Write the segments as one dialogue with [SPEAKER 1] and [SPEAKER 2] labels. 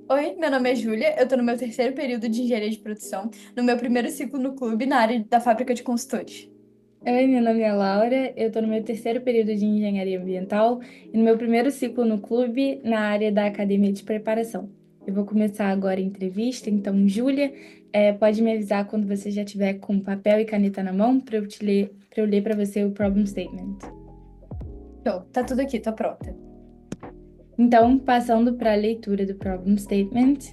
[SPEAKER 1] Oi, meu nome é Júlia, eu tô no meu terceiro período de engenharia de produção, no meu primeiro ciclo no clube na área da fábrica de consultores.
[SPEAKER 2] Oi, meu nome é Laura, eu estou no meu terceiro período de Engenharia Ambiental e no meu primeiro ciclo no clube na área da Academia de Preparação. Eu vou começar agora a entrevista, então, Júlia, pode me avisar quando você já tiver com papel e caneta na mão para eu ler para você o problem statement.
[SPEAKER 1] Show, tá tudo aqui, tô pronta.
[SPEAKER 2] Então, passando para a leitura do problem statement,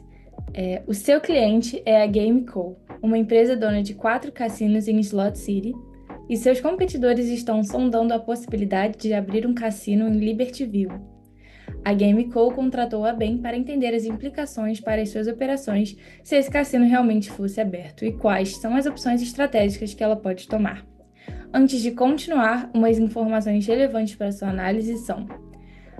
[SPEAKER 2] o seu cliente é a GameCo, uma empresa dona de 4 cassinos em Slot City, e seus competidores estão sondando a possibilidade de abrir um cassino em Libertyville. A GameCo contratou a Bain para entender as implicações para as suas operações se esse cassino realmente fosse aberto e quais são as opções estratégicas que ela pode tomar. Antes de continuar, umas informações relevantes para sua análise são: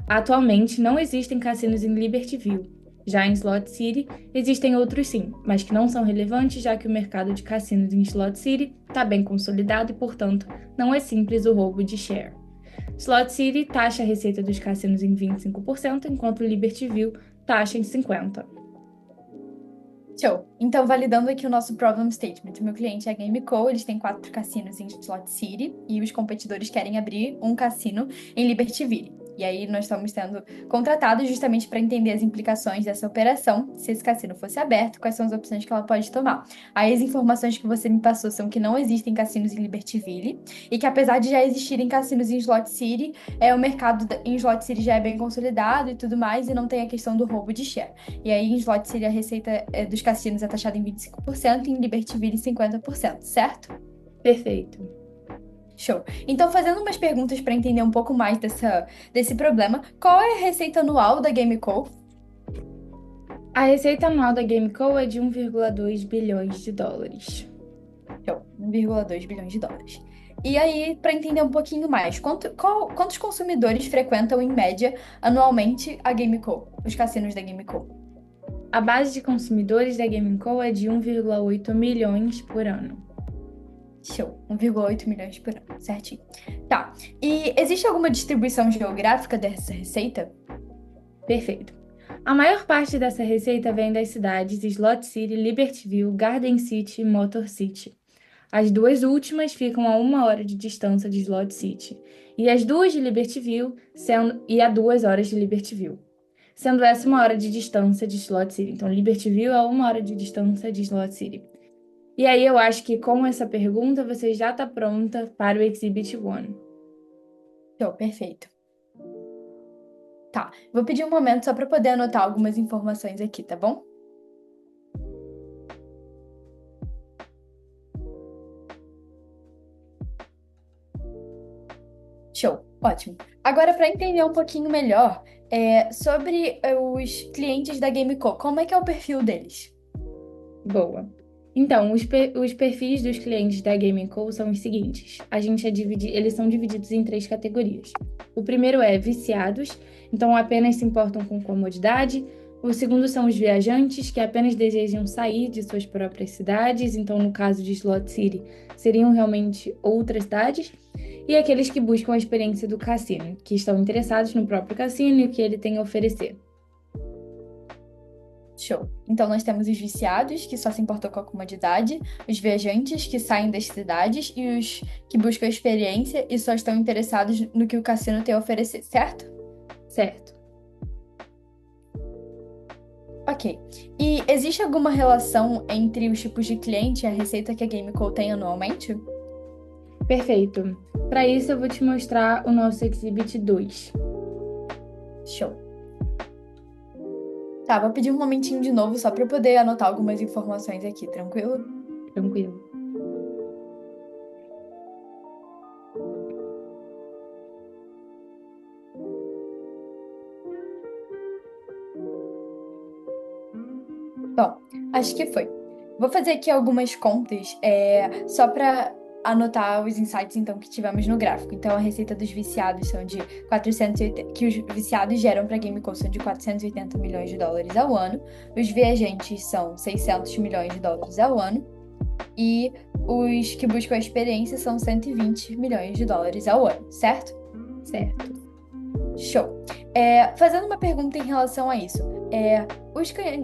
[SPEAKER 2] atualmente, não existem cassinos em Libertyville. Já em Slot City, existem outros sim, mas que não são relevantes, já que o mercado de cassinos em Slot City está bem consolidado e, portanto, não é simples o roubo de share. Slot City taxa a receita dos cassinos em 25%, enquanto Libertyville taxa em 50%.
[SPEAKER 1] Show. Então, validando aqui o nosso problem statement. O meu cliente é a GameCo, eles têm 4 cassinos em Slot City e os competidores querem abrir um cassino em Libertyville. E aí nós estamos sendo contratados justamente para entender as implicações dessa operação, se esse cassino fosse aberto, quais são as opções que ela pode tomar. Aí as informações que você me passou são que não existem cassinos em Libertyville e que apesar de já existirem cassinos em Slot City, o mercado em Slot City já é bem consolidado e tudo mais e não tem a questão do roubo de share. E aí, em slot seria a receita dos cassinos é taxada em 25% e em Libertyville em 50%, certo?
[SPEAKER 2] Perfeito.
[SPEAKER 1] Show. Então, fazendo umas perguntas para entender um pouco mais desse problema, qual é a receita anual da GameCo?
[SPEAKER 2] A receita anual da GameCo é de 1,2 bilhões de dólares.
[SPEAKER 1] Show. 1,2 bilhões de dólares. E aí, para entender um pouquinho mais, quantos consumidores frequentam, em média, anualmente a GameCo, os cassinos da GameCo?
[SPEAKER 2] A base de consumidores da GameCo é de 1,8 milhões por ano.
[SPEAKER 1] Show. 1,8 milhões por ano, certinho. Tá. E existe alguma distribuição geográfica dessa receita?
[SPEAKER 2] Perfeito. A maior parte dessa receita vem das cidades Slot City, Libertyville, Garden City e Motor City. As duas últimas ficam a 1 hora de distância de Slot City, e as duas de Libertyville e a 2 horas de Libertyville, sendo essa 1 hora de distância de Slot City. Então, Libertyville é 1 hora de distância de Slot City. E aí eu acho que com essa pergunta você já está pronta para o Exhibit 1.
[SPEAKER 1] Show, perfeito. Tá, vou pedir um momento só para poder anotar algumas informações aqui, tá bom? Show, ótimo. Agora, para entender um pouquinho melhor sobre os clientes da GameCo, como é que é o perfil deles?
[SPEAKER 2] Boa. Então, os perfis dos clientes da Gaming Co são os seguintes. Eles são divididos em 3 categorias. O primeiro é viciados, então apenas se importam com comodidade. O segundo são os viajantes, que apenas desejam sair de suas próprias cidades, então no caso de Slot City, seriam realmente outras cidades. E aqueles que buscam a experiência do cassino, que estão interessados no próprio cassino e o que ele tem a oferecer.
[SPEAKER 1] Show. Então, nós temos os viciados, que só se importam com a comodidade, os viajantes, que saem das cidades, e os que buscam a experiência e só estão interessados no que o cassino tem a oferecer, certo?
[SPEAKER 2] Certo.
[SPEAKER 1] Ok. E existe alguma relação entre os tipos de cliente e a receita que a GameCo tem anualmente?
[SPEAKER 2] Perfeito. Para isso, eu vou te mostrar o nosso Exhibit 2.
[SPEAKER 1] Show. Tá, vou pedir um momentinho de novo só para eu poder anotar algumas informações aqui, tranquilo?
[SPEAKER 2] Tranquilo.
[SPEAKER 1] Bom, acho que foi. Vou fazer aqui algumas contas, só para anotar os insights então que tivemos no gráfico. Então, a receita dos viciados são de 480, que os viciados geram para a GameCo são de 480 milhões de dólares ao ano. Os viajantes são 600 milhões de dólares ao ano. E os que buscam a experiência são 120 milhões de dólares ao ano, certo?
[SPEAKER 2] Certo.
[SPEAKER 1] Show. Fazendo uma pergunta em relação a isso.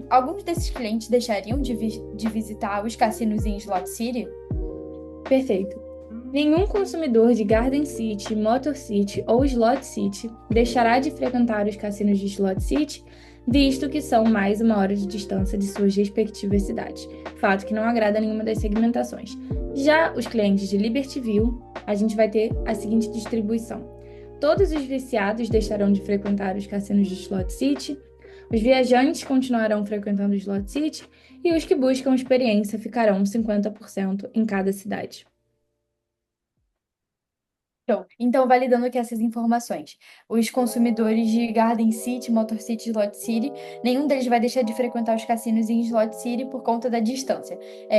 [SPEAKER 1] Alguns desses clientes deixariam de visitar os cassinos em Slot City?
[SPEAKER 2] Perfeito. Nenhum consumidor de Garden City, Motor City ou Slot City deixará de frequentar os cassinos de Slot City, visto que são mais 1 hora de distância de suas respectivas cidades, fato que não agrada a nenhuma das segmentações. Já os clientes de Libertyville, a gente vai ter a seguinte distribuição. Todos os viciados deixarão de frequentar os cassinos de Slot City, os viajantes continuarão frequentando Slot City e os que buscam experiência ficarão 50% em cada cidade.
[SPEAKER 1] Show. Então, validando aqui essas informações, os consumidores de Garden City, Motor City e Slot City, nenhum deles vai deixar de frequentar os cassinos em Slot City por conta da distância.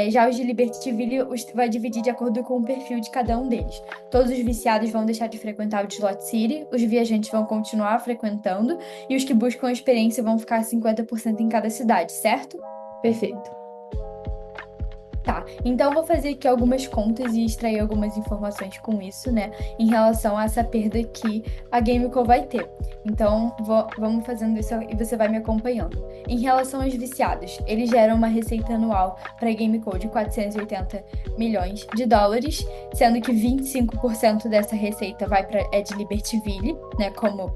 [SPEAKER 1] Já os de Libertyville vai dividir de acordo com o perfil de cada um deles. Todos os viciados vão deixar de frequentar o de Slot City, os viajantes vão continuar frequentando e os que buscam a experiência vão ficar 50% em cada cidade, certo?
[SPEAKER 2] Perfeito.
[SPEAKER 1] Tá, então eu vou fazer aqui algumas contas e extrair algumas informações com isso, né, em relação a essa perda que a Gameco vai ter. Então, vamos fazendo isso e você vai me acompanhando. Em relação aos viciados, eles geram uma receita anual para a Gameco de 480 milhões de dólares, sendo que 25% dessa receita é de Libertyville, né, como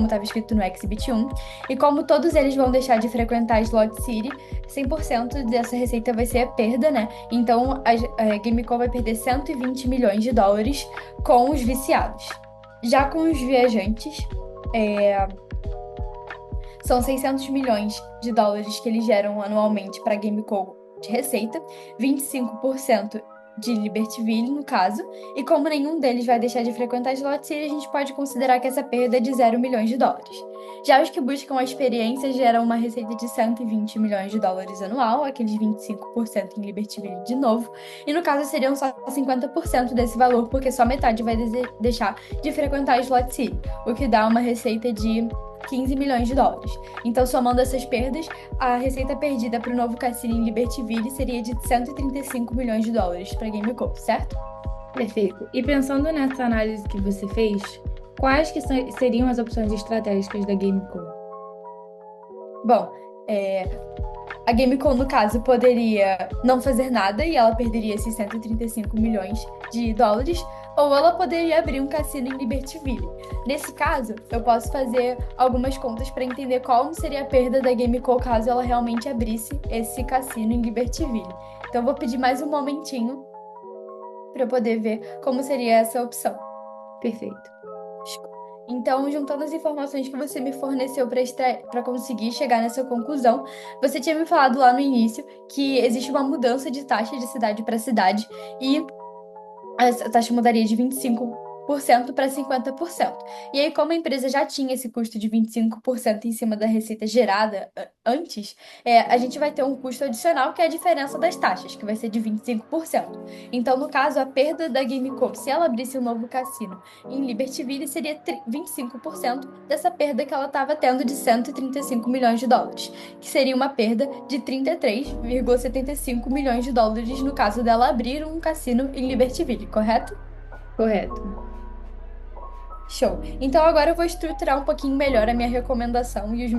[SPEAKER 1] estava escrito no Exhibit 1, e como todos eles vão deixar de frequentar Slot City, 100% dessa receita vai ser a perda, né? Então, a Gameco vai perder 120 milhões de dólares com os viciados. Já com os viajantes, são 600 milhões de dólares que eles geram anualmente para a Gameco de receita, 25% de Libertyville, no caso, e como nenhum deles vai deixar de frequentar Slot City, a gente pode considerar que essa perda é de 0 milhões de dólares. Já os que buscam a experiência geram uma receita de 120 milhões de dólares anual, aqueles 25% em Libertyville de novo, e no caso seriam só 50% desse valor, porque só metade vai deixar de frequentar Slot City, o que dá uma receita de 15 milhões de dólares. Então, somando essas perdas, a receita perdida para o novo cassino em Libertyville seria de 135 milhões de dólares para a Gameco, certo?
[SPEAKER 2] Perfeito. E pensando nessa análise que você fez, quais que seriam as opções estratégicas da Gameco?
[SPEAKER 1] Bom, a Gameco, no caso, poderia não fazer nada e ela perderia esses 135 milhões de dólares, ou ela poderia abrir um cassino em Libertyville. Nesse caso, eu posso fazer algumas contas para entender qual seria a perda da Gameco caso ela realmente abrisse esse cassino em Libertyville. Então, eu vou pedir mais um momentinho para eu poder ver como seria essa opção.
[SPEAKER 2] Perfeito.
[SPEAKER 1] Então, juntando as informações que você me forneceu para conseguir chegar nessa conclusão, você tinha me falado lá no início que existe uma mudança de taxa de cidade para cidade e essa taxa mudaria de 25% para 50%. E aí, como a empresa já tinha esse custo de 25% em cima da receita gerada antes, a gente vai ter um custo adicional, que é a diferença das taxas, que vai ser de 25%. Então, no caso, a perda da Gameco, se ela abrisse um novo cassino em Libertyville, seria 25% dessa perda que ela estava tendo de 135 milhões de dólares, que seria uma perda de 33,75 milhões de dólares no caso dela abrir um cassino em Libertyville, correto?
[SPEAKER 2] Correto.
[SPEAKER 1] Show. Então agora eu vou estruturar um pouquinho melhor a minha recomendação e os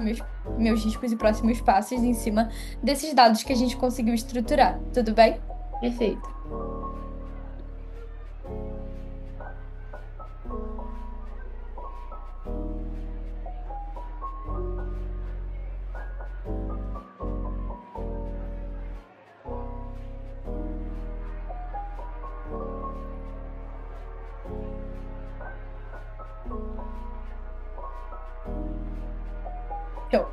[SPEAKER 1] meus riscos e próximos passos em cima desses dados que a gente conseguiu estruturar. Tudo bem?
[SPEAKER 2] Perfeito.
[SPEAKER 1] Show.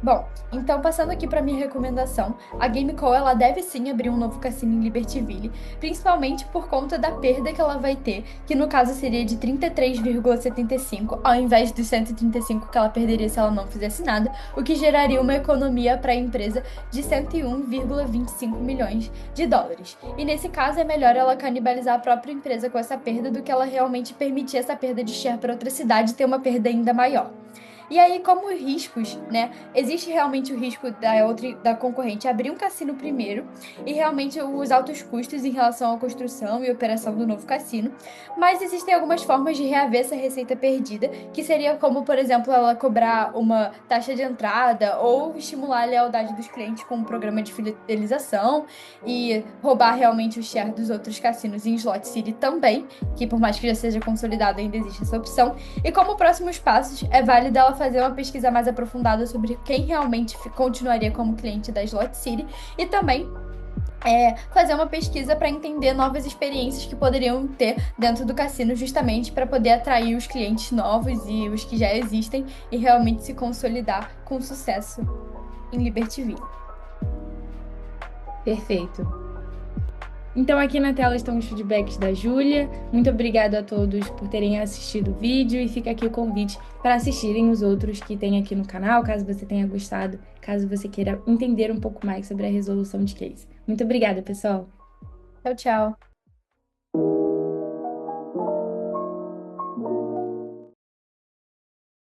[SPEAKER 1] Bom, então passando aqui para minha recomendação, a Gameco ela deve sim abrir um novo cassino em Libertyville, principalmente por conta da perda que ela vai ter, que no caso seria de 33,75 ao invés dos 135 que ela perderia se ela não fizesse nada, o que geraria uma economia para a empresa de 101,25 milhões de dólares. E nesse caso é melhor ela canibalizar a própria empresa com essa perda do que ela realmente permitir essa perda de share para outra cidade e ter uma perda ainda maior. E aí, como riscos, né? Existe realmente o risco da concorrente abrir um cassino primeiro e realmente os altos custos em relação à construção e operação do novo cassino. Mas existem algumas formas de reaver essa receita perdida, que seria como, por exemplo, ela cobrar uma taxa de entrada ou estimular a lealdade dos clientes com um programa de fidelização e roubar realmente o share dos outros cassinos em Slot City também, que por mais que já seja consolidado, ainda existe essa opção. E como próximos passos, é válido ela fazer uma pesquisa mais aprofundada sobre quem realmente continuaria como cliente da Slot City e também fazer uma pesquisa para entender novas experiências que poderiam ter dentro do cassino, justamente para poder atrair os clientes novos e os que já existem e realmente se consolidar com sucesso em Libertyville.
[SPEAKER 2] Perfeito. Então, aqui na tela estão os feedbacks da Júlia. Muito obrigada a todos por terem assistido o vídeo e fica aqui o convite para assistirem os outros que tem aqui no canal, caso você tenha gostado, caso você queira entender um pouco mais sobre a resolução de case. Muito obrigada, pessoal!
[SPEAKER 1] Tchau, tchau!